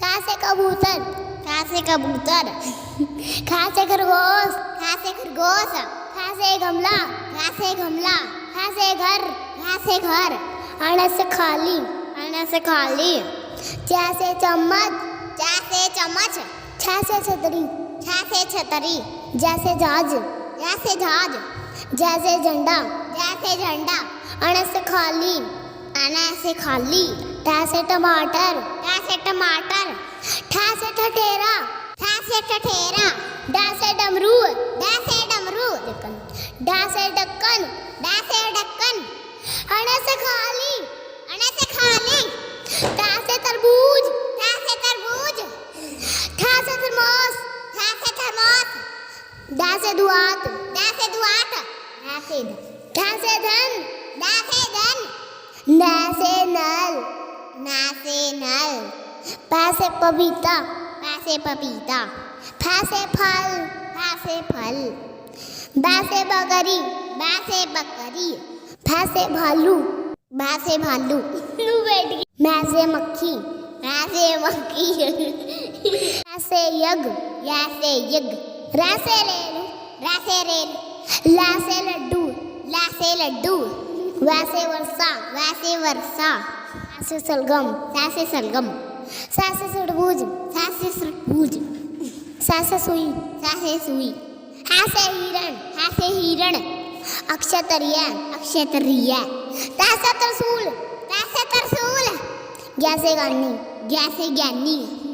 का से कबूतर, का से कबूतर। खा से खरगोश, खा से खरगोश। खा से गमला, खा से गमला। खा से घर, खा से घर। अण से खाली, अण से खाली। चा से चम्मच, चा से चम्मच। छा से छतरी, छा से छतरी। जा से जहाज, जा से जहाज। जा से झंडा, जा से झंडा। अण से खाली, अण से खाली। टा से टमाटर, टा से टमाटर। ठा से ठठेरा, ठा से ठठेरा। डा से डमरू, डा से डमरू। डा से ढक्कन, डा से ढक्कन। अण से खाली, अण से खाली। ता से तरबूज, ता से तरबूज। ठा से थर्मोस, ठा से थर्मोस। डा से दुआत, डा से दुआत। ढा से धन, डा से धन। ना से नल, ना से नल। पा से पपीता, पा से पपीता। फा से फल, फा से फल। बा से बकरी, बा से बकरी। फा से भालू, बा से भालू। मैं से मक्खी, मैं से मक्खी। या से यज्ञ, या से यज्ञ। रा से रेल, रा से रेल। ला से लड्डू, ला से लड्डू। वा से वर्षा, वा से वर्षा। सा से सलगम, सा से सलगम। सा से सड़बूज, सा से सड़बूज। सा से सुई, सा से सुई। हा से हिरण, हा से हिरण। अक्षतरिया, अक्षतरिया। ता से तरसूल, ता से तरसूल। ज्ञा से ज्ञानी, ज्ञा से ज्ञानी।